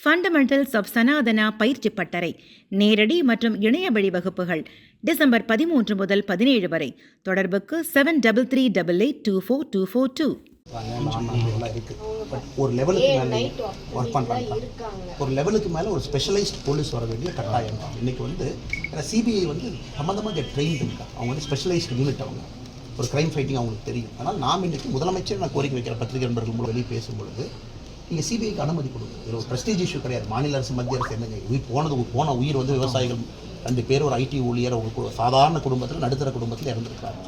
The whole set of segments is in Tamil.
ஃபண்டமெண்டல்ஸ் ஆஃப் சனாதனா பயிற்சி பட்டறை நேரடி மற்றும் இணைய வழி வகுப்புகள் டிசம்பர் 13 முதல் 17 வரை. தொடர்புக்கு 7388824242. ஒரு லெவலுக்கு மேலே ஒர்க் பண்ணுறாங்க. ஒரு லெவலுக்கு மேலே ஒரு ஸ்பெஷலைஸ்ட் போலீஸ் வர வேண்டிய கட்டாயம் தான். இன்றைக்கி ஏன்னா சிபிஐ சம்மந்தமாக ட்ரெயின்டு இருக்கா. அவங்க ஸ்பெஷலைஸ்ட் யூனிட். அவங்க ஒரு க்ரைம் ஃபைட்டிங் அவங்களுக்கு தெரியும். ஆனால் நாம் இன்றைக்கி முதலமைச்சர் நான் கோரிக்கை வைக்கிற பத்திரிகை நண்பர்கள் மூலம் வெளியே பேசும்பொழுது நீங்கள் சிபிஐக்கு அனுமதி கொடுங்க. இது ஒரு ப்ரெஸ்டீஜ் இஷ்யூ கிடையாது. மாநில அரசு மத்திய அரசு என்னங்க போன உயிர் விவசாயிகள் 2 பேர், ஒரு ஐடி ஊழியர், ஒரு சாதாரண குடும்பத்தில் நடுத்தர குடும்பத்தில் இறந்துருக்காங்க.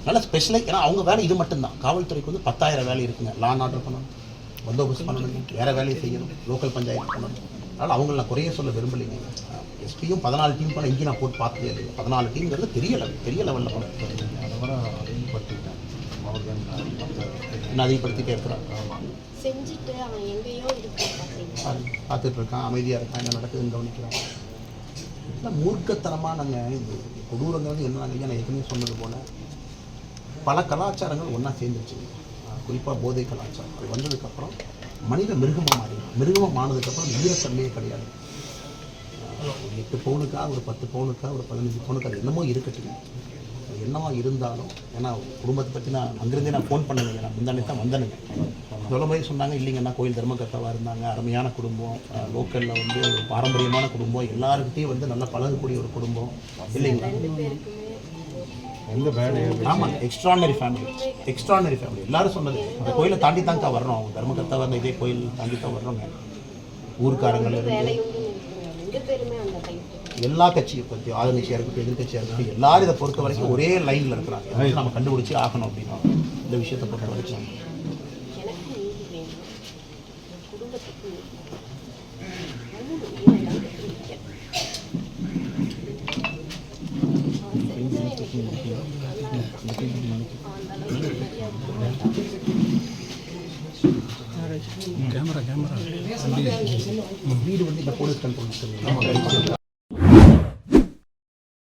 நல்ல ஸ்பெஷலைஸ். ஏன்னா அவங்க வேலை இது மட்டும்தான். காவல்துறைக்கு 10,000 வேலை இருக்குங்க. லா அண்ட் ஆர்டர் பண்ணணும், பந்தோபஸ்து பண்ணணும், வேறு வேலையை செய்யணும், லோக்கல் பஞ்சாயத்து பண்ணணும். அதனால் அவங்கள நான் குறைய சொல்ல விரும்பலைங்க. எஸ்பியும் 14 டீம் பண்ண இங்கே நான் போட்டு பார்த்ததே இல்லைங்க. 14 டீம்ங்கிறது பெரிய லெவலில் பண்ண இன்னும் அதிகப்படுத்திட்டே இருக்கிறான். பார்த்துட்டு இருக்கான், அமைதியாக இருக்கான், என்ன நடக்குதுன்னு கவனிக்கிறான். இல்லை மூர்க்கத்தனமாக நாங்கள் இது கொடூரங்கிறது என்ன நாங்கள் நான் ஏற்கனவே சொன்னது போல் பல கலாச்சாரங்கள் ஒன்றா சேர்ந்துருச்சு. குறிப்பாக போதை கலாச்சாரம் அது வந்ததுக்கப்புறம் மனித மிருகமாக மானதுக்கப்புறம் ஈரத்தன்மையே கிடையாது. ஒரு 8 பவுனுக்கா, ஒரு 10 பவுனுக்கா, ஒரு 15 பவுனுக்கு அது என்னமோ இருக்கட்டும். அது என்னவா இருந்தாலும், ஏன்னா குடும்பத்தை பற்றி நான் அங்கேருந்தே நான் ஃபோன் பண்ணுங்க. நான் முந்தானே தான் வந்தேனுங்க. சொல்லும்போது சொன்னாங்க, இல்லைங்கன்னா கோயில் தர்மகர்த்தாவாக இருந்தாங்க, அருமையான குடும்பம், லோக்கலில் பாரம்பரியமான குடும்பம், எல்லாருக்கிட்டையும் நல்லா பழகக்கூடிய ஒரு குடும்பம் இல்லைங்களா. ஆமாம், எக்ஸ்ட்ரானரி ஃபேமிலி. எல்லாரும் சொன்னது அந்த கோயிலை தாண்டி தாங்க வர்றோம். அவங்க தர்மகர்த்தாவாக இருந்த இதே கோயில் தாண்டி தான் வர்றோங்க. ஊர்க்காரங்கள் எல்லா கட்சியை பற்றி, ஆளுங்கட்சியாக இருக்கட்டும், எதிர்கட்சியாக இருக்கட்டும், எல்லாரும் இதை பொறுத்த வரைக்கும் ஒரே லைனில் இருக்கிறாங்க. நம்ம கண்டுபிடிச்சி ஆகணும் அப்படின்னா இந்த விஷயத்தை பொறுத்த வரைக்கும் கேமரா வீடு இந்த போலீஸ் கண்ட்ரோல்